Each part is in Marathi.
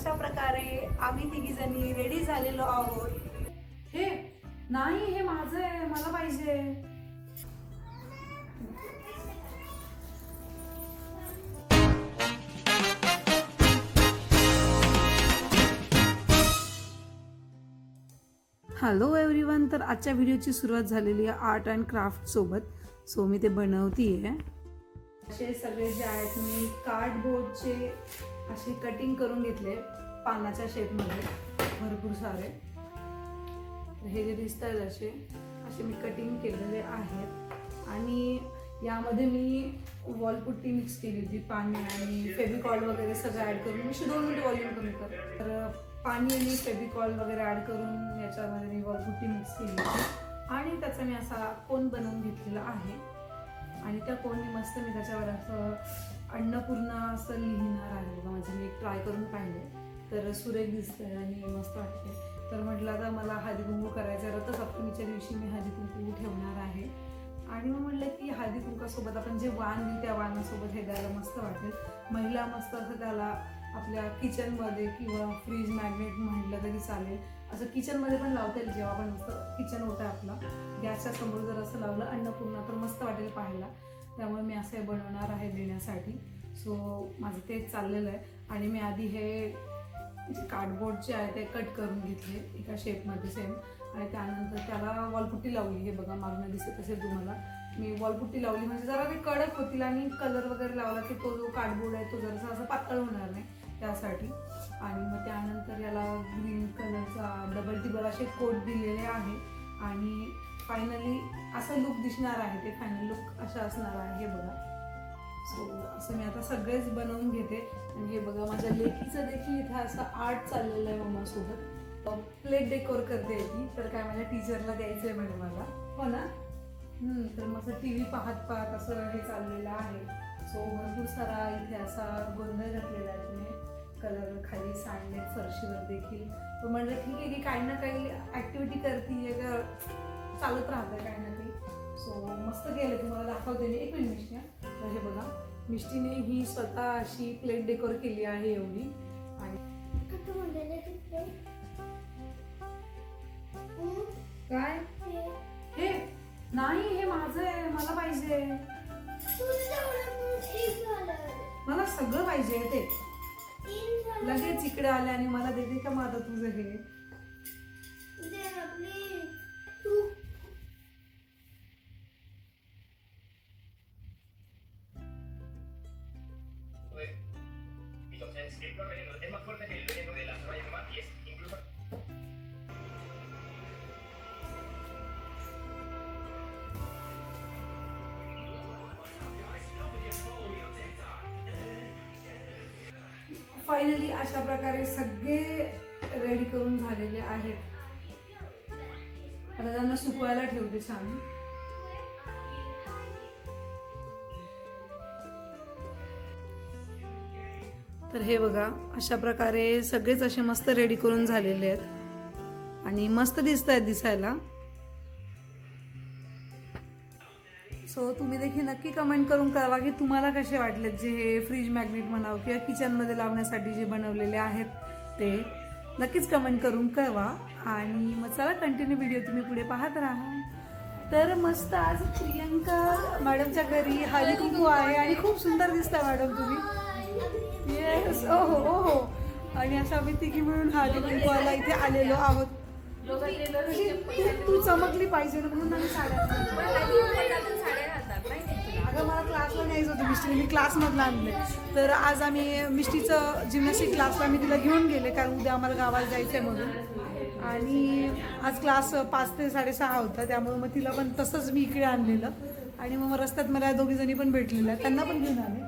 अशा प्रकारे आम्ही तिघी जणी रेडी झालेलो आहोत। हे नाही, हे माझं आहे, मला पाहिजे। हॅलो एव्हरीवन, तर आजच्या व्हिडिओची सुरुवात झालेली आहे आर्ट अँड क्राफ्ट सोबत। सो मी ते बनवतीये। असे सगळे जे आहेत मी कार्डबोर्डचे असे कटिंग करून घेतले पानाच्या शेपमध्ये भरपूर सारे। हे जे दिसत आहेत असे मी कटिंग केलेले आहेत आणि यामध्ये मी वॉलपुट्टी मिक्स केली होती, पाणी आणि फेविकॉल वगैरे सगळं ऍड करून। मी 2 मिनिट वॉल्यूम कमी कर। तर पाणी आणि फेविकॉल वगैरे ऍड करून याच्यामध्ये मी वॉलपुट्टी मिक्स केली होती आणि त्याचा मी असा कोन बनवून घेतलेला आहे। आणि त्या कोनने मस्त मी त्याच्यावर असं अन्नपूर्णा असं लिहिणार आहे बघा। माझे मी एक ट्राय करून पाहिले तर सुरेख दिसतंय आणि मस्त वाटते। तर म्हटलं आता मला हळदी कुंकू करायचं आहे, रथसप्तमीच्या दिवशी मी हळदी कुंकू ठेवणार आहे। आणि मग म्हटलं की हळदी कुंकासोबत आपण जे वाण देऊ त्या वाणासोबत हे द्यायला मस्त वाटेल। महिला मस्त असं त्याला आपल्या किचनमध्ये किंवा फ्रीज मॅग्नेट म्हटलं तरी चालेल, असं किचनमध्ये पण लावता येईल। जेव्हा आपण मस्त किचन ओटा आपला गॅसच्या समोर जर असं लावलं अन्नपूर्णा तर मस्त वाटेल पाहायला। त्यामुळे मी असं बनवणार आहे देण्यासाठी। सो माझं तेच चाललेलं आहे। आणि मी आधी हे कार्डबोर्ड जे आहे ते कट करून घेतले एका शेपमध्ये सेम, आणि त्यानंतर त्याला वॉलपुट्टी लावली। हे बघा मागणं दिसत असेल तुम्हाला, मी वॉलपुट्टी लावली म्हणजे जरा ते कडक होतील आणि कलर वगैरे लावला की तो जो कार्डबोर्ड आहे तो जरासा असं पातळ होणार नाही त्यासाठी। आणि मग त्यानंतर याला ग्रीन कलरचा डबल टिबल असे कोट दिलेले आहे आणि फायनली असं लुक दिसणार आहे। ते फायनल लुक असं असणार आहे, हे बघा। सो असं मी आता सगळेच बनवून घेते। आणि हे बघा माझ्या लेकीचं देखील इथं असं आर्ट चाललेलं आहे मम्मासोबत। प्लेट डेकोर करते ती, तर काय माझ्या टीचरला द्यायचं आहे म्हणे मला, हो ना। तर मग टीव्ही पाहत पाहत असं हे चाललेलं आहे। सो भरपूर सारा इथे असा गोंधळ घातलेला आहे तिने, कलर खाली सांडले फरशीवर देखील। तो म्हटलं ठीक आहे की काही ना काही ऍक्टिव्हिटी करते का, चालत राहतं काही ना काही। सो मस्त केलं, तुम्हाला दाखवते मी। एक मिनिट मिष्टी, तर हे बघा मिष्टीने ही स्वतः अशी प्लेट डेकोर केली आहे एवढी। आणि काय हे नाही, हे माझं आहे, मला पाहिजे, मला सगळं पाहिजे ते। लगेच इकडे आले आणि मला देते का माझं तुझं हे? फायनली अशा प्रकारे सगळे रेडी करून झालेले आहेत। आता त्यांना सुकवायला ठेवते छान। तर हे बघा अशा प्रकारे सगळेच असे मस्त रेडी करून झालेले आहेत आणि मस्त दिसत आहेत दिसायला। सो तुम्ही देखील नक्की कमेंट करून कळवा की तुम्हाला कसे वाटले जे हे फ्रीज मॅग्नेट म्हणावं किंवा किचनमध्ये लावण्यासाठी जे बनवलेले आहेत ते नक्कीच कमेंट करून कळवा। आणि मग चला कंटिन्यू व्हिडिओ तुम्ही पुढे पाहत राहा। तर मस्त आज प्रियंका मॅडमच्या घरी हळदी कुंकू आहे आणि खूप सुंदर दिसता मॅडम तुम्ही। येस, ओहो ओहो। आणि अशा आम्ही तिघी मिळून हळदी कुंकवाला इथे आलेलो आहोत। तू चमकली पाहिजे म्हणून आम्ही साड्या, अगं मला क्लासला न्यायचं होतं मिष्टी, मी क्लासमधला आणले। तर आज आम्ही मिष्टीचं जिम्नॅस्टिक क्लासला मी तिला घेऊन गेले, कारण उद्या आम्हाला गावाला जायचं आहे म्हणून। आणि आज क्लास 5 ते 6:30 होता, त्यामुळे मग तिला पण तसंच मी इकडे आणलेलं। आणि मग रस्त्यात मला दोघी जणी पण भेटलेल्या, त्यांना पण घेऊन आले।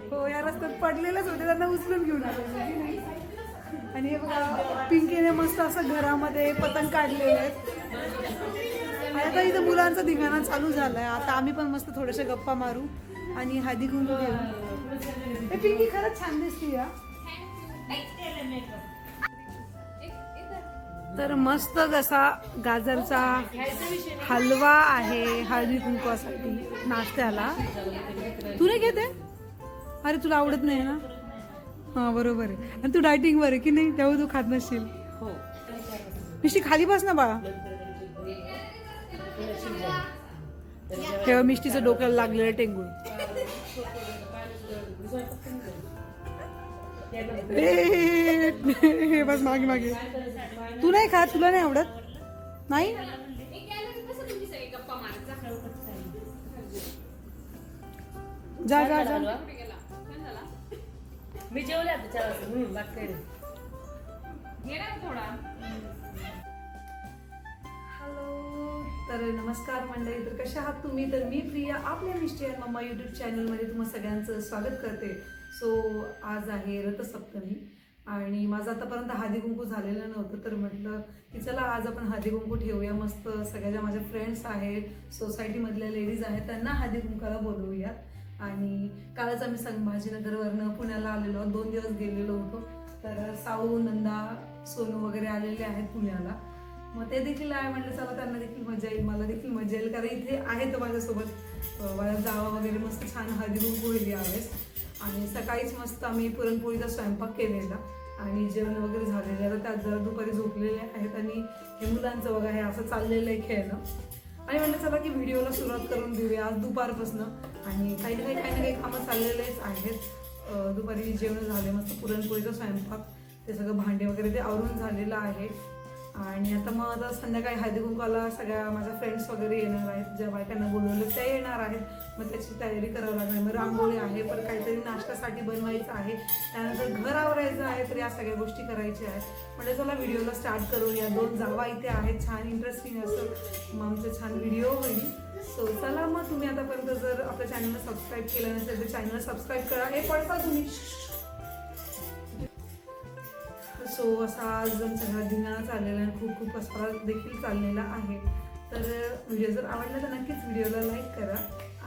हो, या रस्त्यात पडलेलेच होते, त्यांना उचलून घेऊन आले। आणि हे बघा पिंकीने मस्त असं घरामध्ये पतंग काढलेले आहेत। आता इथं मुलांचा धिंगाणा चालू झालाय। आता आम्ही पण मस्त थोडेसे गप्पा मारू आणि हळदी कुंकू घेऊ। हे पिंकी खरंच छान दिसते या। तर मस्त कसा गाजरचा हलवा आहे हळदी कुंकवासाठी नाश्त्याला। तू नाही घेते? अरे तुला आवडत नाही ना. हां बरोबर आहे. आणि तू डायटिंगवर आहे की नाही, तेव्हा तू खात नसशील. मिष्टी खाली बस ना बाळा. तेव्हा मिष्टीचं डोक्याला लागलेलं टेंगूळ. हे बस मागे मागे. तू नाही खात, तुला नाही आवडत नाही. जा जा जा. मी जेवले आता हॅलो, तर नमस्कार मंडळी. तर कशा आहात तुम्ही? तर मी प्रिया आपल्या मिष्टी आणि मम्मा यूट्यूब चॅनलमध्ये तुम्हा सगळ्यांचं स्वागत करते. सो आज आहे रथसप्तमी आणि माझं आतापर्यंत हळदी कुंकू झालेलं नव्हतं, तर म्हटलं की चला आज आपण हळदी कुंकू ठेवूया. मस्त सगळ्या ज्या माझ्या फ्रेंड्स आहेत, सोसायटीमधल्या लेडीज आहेत, त्यांना हळदी कुंकाला बोलवूयात. आणि कालच आम्ही संभाजीनगरवरनं पुण्याला आलेलो, 2 दिवस गेलेलो होतो. तर साऊ, नंदा, सोनू वगैरे आलेले आहेत पुण्याला. मग ते देखील आहे, म्हटलं चला त्यांना देखील मजा येईल, मला देखील मजा येईल, कारण इथे आहेत माझ्यासोबत माझ्या जावा वगैरे. मस्त छान हळदी कुंकू होईल यावेळेस. आणि सकाळीच मस्त आम्ही पुरणपोळीचा स्वयंपाक केलेला आणि जेवण वगैरे झालेलं आहे. त्यात जरा दुपारी झोपलेले आहेत आणि हे मुलांचं बघा हे असं चाललेलं आहे खेळणं. आणि म्हटलं चला की व्हिडिओला सुरुवात करून देऊया आज दुपारपासून. आणि काही ना काही कामं चाललेलेच आहेत. दुपारी जेवण झाले, मस्त पुरणपोळीचा स्वयंपाक, ते सगळं भांडे वगैरे ते आवरून झालेलं आहे. आणि आता मग आता संध्याकाळी हळदी कुंकाला सगळ्या माझ्या फ्रेंड्स वगैरे येणार आहेत, ज्या बायकांना बोलवलं त्या येणार आहेत. मग त्याची तयारी करावी लागणार. मग रांगोळी आहे, पण काहीतरी नाश्त्यासाठी बनवायचं आहे, त्यानंतर घर आवरायचं आहे, तर या सगळ्या गोष्टी करायच्या आहेत. म्हणजे चला व्हिडिओला स्टार्ट करूया. 2 जावा इथे आहेत, छान इंटरेस्टिंग असं मग आमचं छान व्हिडिओ होईल. सो चला मग तुम्ही आतापर्यंत जर आपल्या चॅनलला सबस्क्राईब केलं नसेल तर चॅनलला सबस्क्राईब करा. हे पडता तुम्ही. सो असा आज सगळा दिना चाललेला आहे, खूप खूप असा देखील चाललेला आहे. तर व्हिडिओ जर आवडला तर नक्कीच व्हिडिओला लाईक करा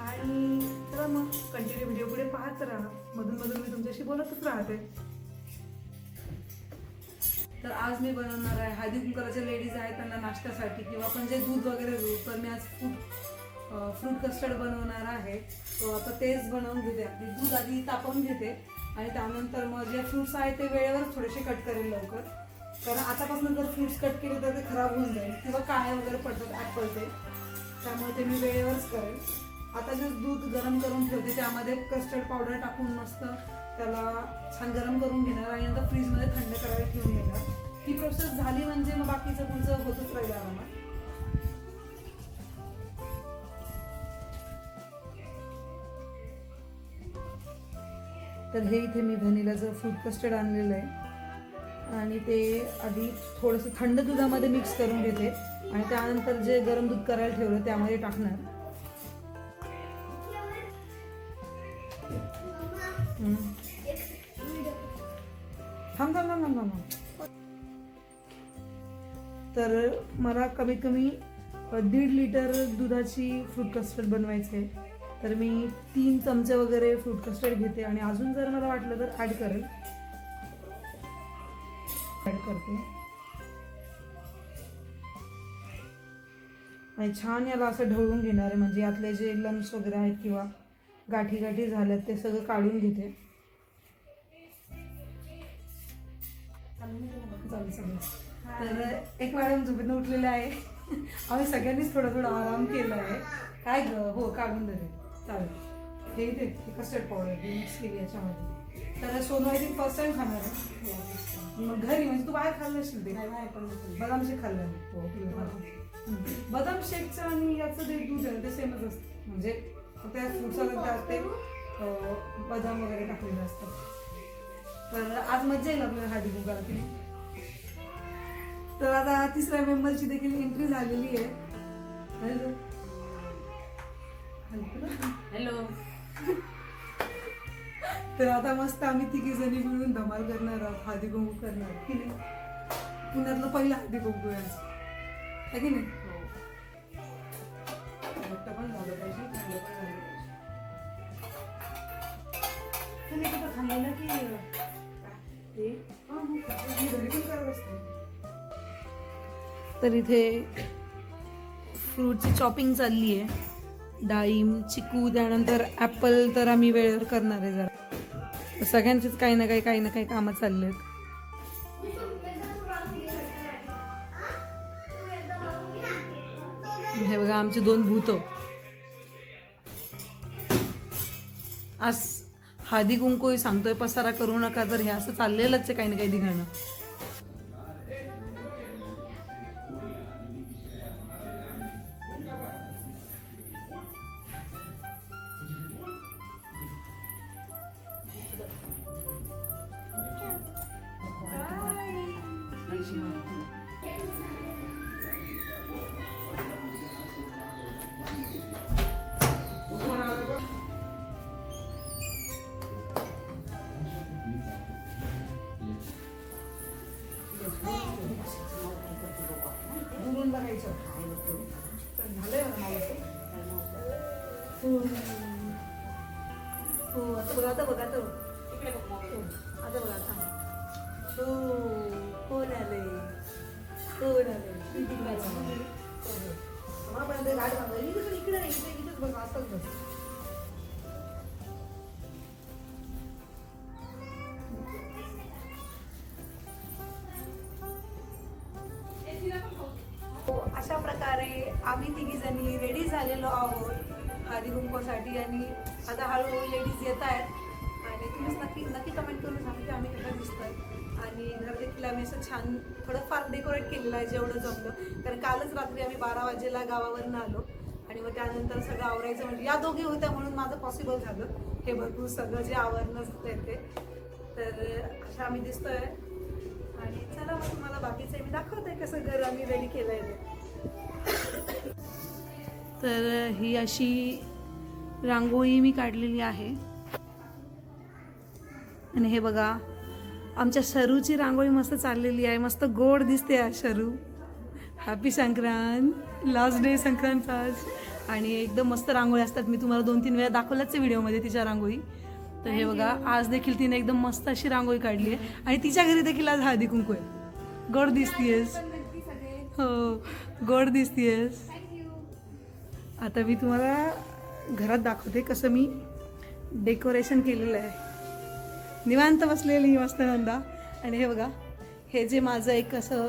आणि चला मग कंटिन्यू व्हिडिओ पुढे पाहत राहा. मधून मधून मी तुमच्याशी बोलतच राहते. तर आज मी बनवणार आहे हळदी कुंकाच्या लेडीज आहेत त्यांना नाश्त्यासाठी, किंवा आपण जे दूध वगैरे घेऊ, तर मी आज फ्रूट कस्टर्ड बनवणार आहे. तो आता तेच बनवून घेते. आपली दूध आधी तापवून घेते आणि त्यानंतर मग जे फ्रुट्स आहेत ते वेळेवर थोडेसे कट करेल लवकर, कारण आतापासून जर फ्रुट्स कट केले तर ते खराब होऊन जाईल किंवा काळे वगैरे पडतात ॲपलचे, त्यामुळे ते मी वेळेवरच करेल. आता जे दूध गरम करून ठेवते त्यामध्ये कस्टर्ड पावडर टाकून मस्त त्याला छान गरम करून घेणार आणि नंतर फ्रीजमध्ये थंड करायला ठेवून घेणार. ही प्रोसेस झाली म्हणजे मग बाकीचं पुढचं होतच राहील आरामात. तर हे इथे मी व्हॅनिलाचं फ्रूट कस्टर्ड आणलेलं आहे आणि ते आधी थोडंसं थंड दुधामध्ये मिक्स करून घेते आणि त्यानंतर जे गरम दूध करायला ठेवलं त्यामध्ये टाकणार. थांब थांब थांब थांब. तर मला कमीत कमी 1.5 लिटर दुधाची फ्रूट कस्टर्ड बनवायचं आहे. तर मी 3 चमचे वगैरे फ्रूट कस्टर्ड घेते आणि अजून जर मला वाटलं तर ॲड करते. आणि छान याला असं ढवळून घेणार आहे, म्हणजे यातले जे लम्स वगैरे आहेत किंवा गाठी गाठी झाल्यात ते सगळं काढून घेते. तर एक मॅडम झोपेतून उठलेले आहे. आम्ही सगळ्यांनीच थोडा थोडा आराम केला आहे. काय ग? हो काढून देते, चालेल. हे इथे कस्टर्ड पावडर मिक्स केली याच्यामध्ये. तर Sonu I think first time खाणार आहे मग घरी, म्हणजे तू बाहेर खाल्लं असेल ते बदाम शेक खाल्लं. हो, बदाम शेकचं आणि याचं जे दूध आहे ते सेमच असतं, म्हणजे त्या फ्रूटचा त्यात ते बदाम वगैरे टाकलेले असतात. तर आज मजा येईल आपल्याला हळदी कुंकाला. तर आता 3ऱ्या मेंबरची देखील एंट्री झालेली आहे. हॅलो. तर आता मस्त आम्ही 3 जणी मिळून धमाल करणार आहोत, हळदी कुंकू करणार की नाही. पुण्यातलं पहिलं हळदी कुंकू आहे की नाही. मोठं पण झालं पाहिजे, थंड पण झालं पाहिजे. तुम्ही कुठं खाल्लेलं की ते घरी पण करत असते. तर इथे फ्रूटची चॉपिंग चालली आहे. डाळिंब, चिकू, त्यानंतर ॲपल तर आम्ही वेळेवर करणार आहे जरा. सगळ्यांचेच काही ना काही कामं चालले आहेत. हे बघा आमचे 2 भूत. आज हळदी कुंकू सांगतोय पसारा करू नका, तर हे असं चाललेलंच आहे काही ना काही दिघाणं. आता बघा कोण आले इकडे इथेच बघा असंच बस. अशा प्रकारे आम्ही 3 जणी रेडी झालेलो आहोत हळदी कुंकूसाठी. आणि आता हळूहळू लेडीज येत आहेत आणि तुम्ही नक्की कमेंट करून सांगा की आम्ही कसं दिसतोय. आणि घर देखील आम्ही असं छान थोडंफार डेकोरेट केलेलं आहे जेवढं जमलं. कारण कालच रात्री आम्ही 12 वाजेला गावावरून आलो आणि मग त्यानंतर सगळं आवरायचं म्हणजे या दोघी होत्या म्हणून माझं पॉसिबल झालं हे भरपूर सगळं जे आवरणं येते. तर असं आम्ही दिसतोय. आणि चला मग तुम्हाला बाकीचं मी दाखवते कसं घर आम्ही रेडी केलं आहे ते. तर ही अशी रांगोळी मी काढलेली आहे. आणि हे बघा आमच्या शरूची रांगोळी मस्त चाललेली आहे. मस्त गोड दिसते आहे शरू. Happy Sankrant, last day Sankrant आज. आणि एकदम मस्त रांगोळी असतात. मी तुम्हाला 2-3 वेळा दाखवल्याच व्हिडिओमध्ये तिच्या रांगोळी. तर हे बघा आज देखील तिने एकदम मस्त अशी रांगोळी काढली आहे. आणि तिच्या घरी देखील आज हळदी कुंकू आहे. गोड दिसतीयस. हो गोड दिसतीयस. आता मी तुम्हाला घरात दाखवते कसं मी डेकोरेशन केलेलं आहे. निवांत बसलेली मस्त नंदा. आणि हे बघा हे जे माझं एक असं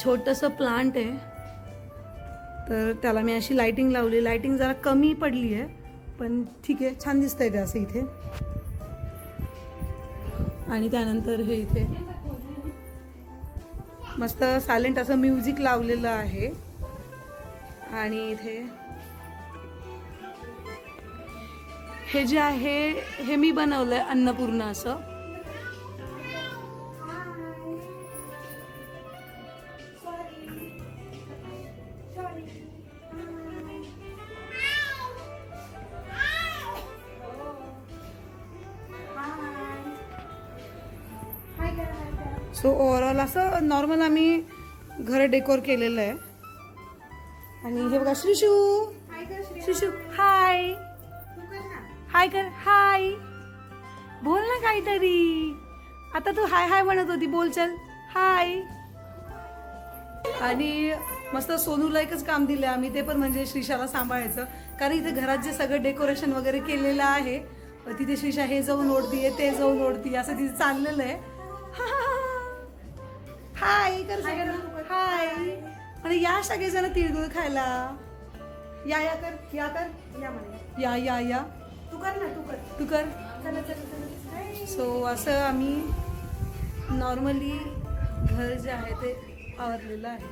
छोटंसं प्लांट आहे तर त्याला मी अशी लाइटिंग लावली. लाइटिंग जरा कमी पडली आहे पण ठीक आहे छान दिसतंय ते असं इथे. आणि त्यानंतर हे इथे मस्त सायलेंट असं म्युझिक लावलेलं आहे. आणि इथे हे जे आहे हे मी बनवलंय अन्नपूर्णा असं. सो ओव्हरऑल असं नॉर्मल आम्ही घर डेकोर केलेलं आहे. आणि हे बघा श्रीशू श्रीशू हाय हाय कर हाय बोल ना काहीतरी. आता तू हाय हाय म्हणत होती बोल चल हाय. आणि मस्त सोनूला एकच काम दिलं आम्ही ते पण म्हणजे श्रीशाला सांभाळायचं. कारण इथे घरात जे सगळं डेकोरेशन वगैरे केलेलं आहे तिथे श्रीशा हे जाऊन ओढतीये ते जाऊन ओढतीये असं तिथे चाललेलं आहे. हाय कर सगळ्यांना हाय. आणि या सगळेजण तिळगुळ खायला या या कर या कर या म्हणे या या या तू कर ना तू कर. सो असं आम्ही नॉर्मली घर जे आहे ते आवरलेलं आहे.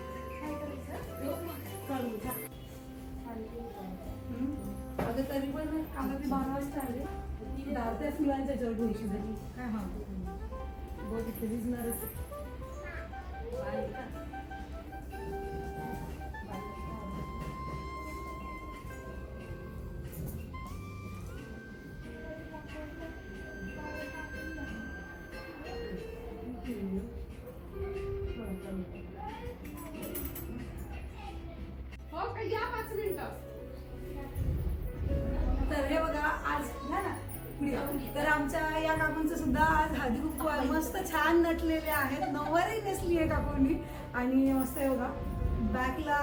अगं तरी पण आम्हाला 12 वाजता आले धावत्या फुलांच्या जवळ ढोशी झाली काय. हा बहुत इथे दिसणारच. तर हे बघा आज तर आमच्या या काकूंचं सुद्धा आज हळदी कुंकू मस्त छान नटलेले आहेत. नऊवारी नेसली आहे काकूंनी. आणि मस्त आहे बघा बॅकला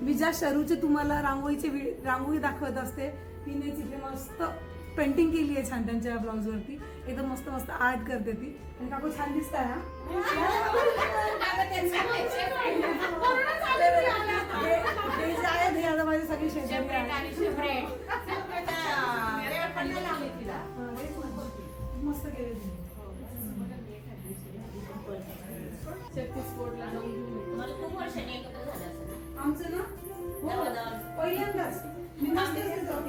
मी ज्या शरूचे तुम्हाला रांगोळी दाखवत असते तिने तिथे मस्त पेंटिंग केली आहे छान त्यांच्या ब्लाऊजवरती. एकदम मस्त मस्त आर्ट करते ती. आणि काकू छान दिसताय ना. हे जे आहेत हे आता माझी सगळी शेजारी आहेत. मस्त केले तुम्ही. आमचं ना पहिल्यांदाच मी नसतेच तिथं.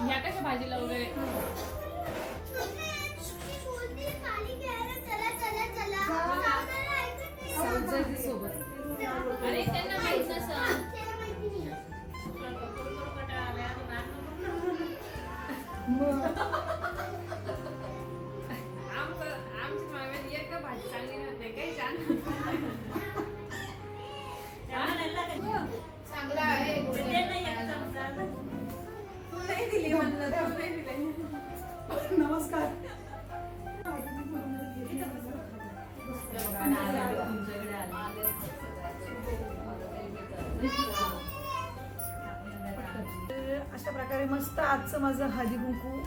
ह्या कशा भाजीला वगैरे सोबत. अरे त्यांना माहित नसतं. आमची मामी एक भाजी चांगली नव्हते काही छान चांगला आहे. नाही दिली म्हणलं तर नाही दिली. नमस्कार. अशा प्रकारे मस्त आजचं माझं हळदी कुंकू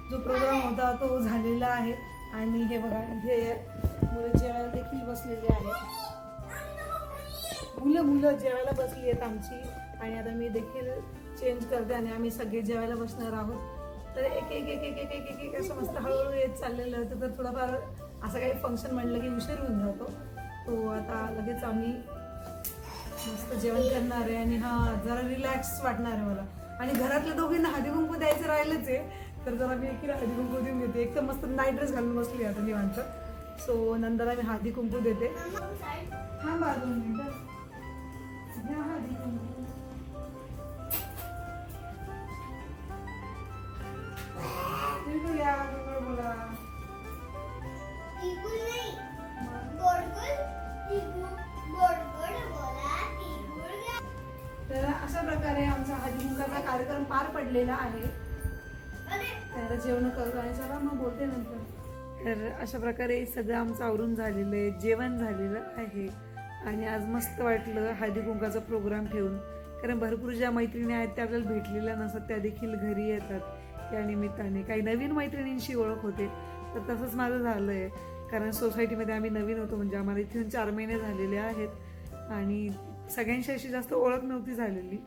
जो प्रोग्राम होता तो झालेला आहे. आणि हे बघा हे मुलं जेवायला देखील बसलेले आहेत. मुलं जेवायला बसली आहेत आमची. आणि आता मी देखील चेंज करते आणि आम्ही सगळे जेवायला बसणार आहोत. तर एक एक एक एक एक एक एक एक असं मस्त हळूहळू येत चाललेलं होतं. तर थोडंफार असं काही फंक्शन म्हणलं की उशीर होऊन जातो. तो आता लगेच आम्ही मस्त जेवण करणार आहे. आणि जरा रिलॅक्स वाटणार आहे मला. आणि घरातल्या दोघींना हळदी कुंकू द्यायचं राहिलंच आहे. तर जरा मी एकीला हळदी कुंकू देऊन देते. एक तर मस्त नाईट ड्रेस घालून बसली आता निवांत. सो नंदरला मी हळदी कुंकू देते. हां 2 मिनिटं घ्या हळदी कुंकू. बोला तर अशा प्रकारे आमचा हळदी कुंकूचा कार्यक्रम पार पडलेला आहे. तर जेवण करू आणि चला मग बोलते नंतर. तर अशा प्रकारे सगळं आमचं आवरून झालेलं आहे. जेवण झालेलं आहे. आणि आज मस्त वाटलं हळदी कुंकाचा प्रोग्राम ठेवून. कारण भरपूर ज्या मैत्रिणी आहेत त्या आपल्याला भेटलेल्या नसतात त्या देखील घरी येतात. या निमित्ताने काही नवीन मैत्रिणींशी ओळख होते. तर तसंच माझं झालं आहे. कारण सोसायटीमध्ये आम्ही नवीन होतो. म्हणजे आम्हाला इथून 4 महिने झालेले आहेत. आणि सगळ्यांशी अशी जास्त ओळख नव्हती झालेली.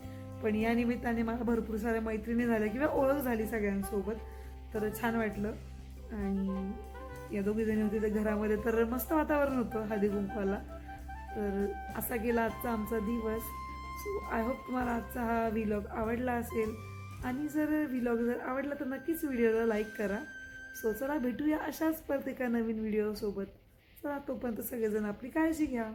पण या निमित्ताने मला भरपूर साऱ्या मैत्रिणी झाल्या किंवा ओळख झाली सगळ्यांसोबत. तर छान वाटलं. आणि या दोघी जणी होती तर घरामध्ये तर मस्त वातावरण होतं हळदी कुंकवाला. तर असा गेला आजचा आमचा दिवस. सो आय होप तुम्हाला आजचा हा व्लॉग आवडला असेल. आणि जर व्लॉग आवडला तर नक्कीच व्हिडिओला लाईक करा. सो चला भेटूया अशाच परत एका नवीन व्हिडिओसोबत. चला तोपर्यंत सगळेजण आपली काळजी घ्या.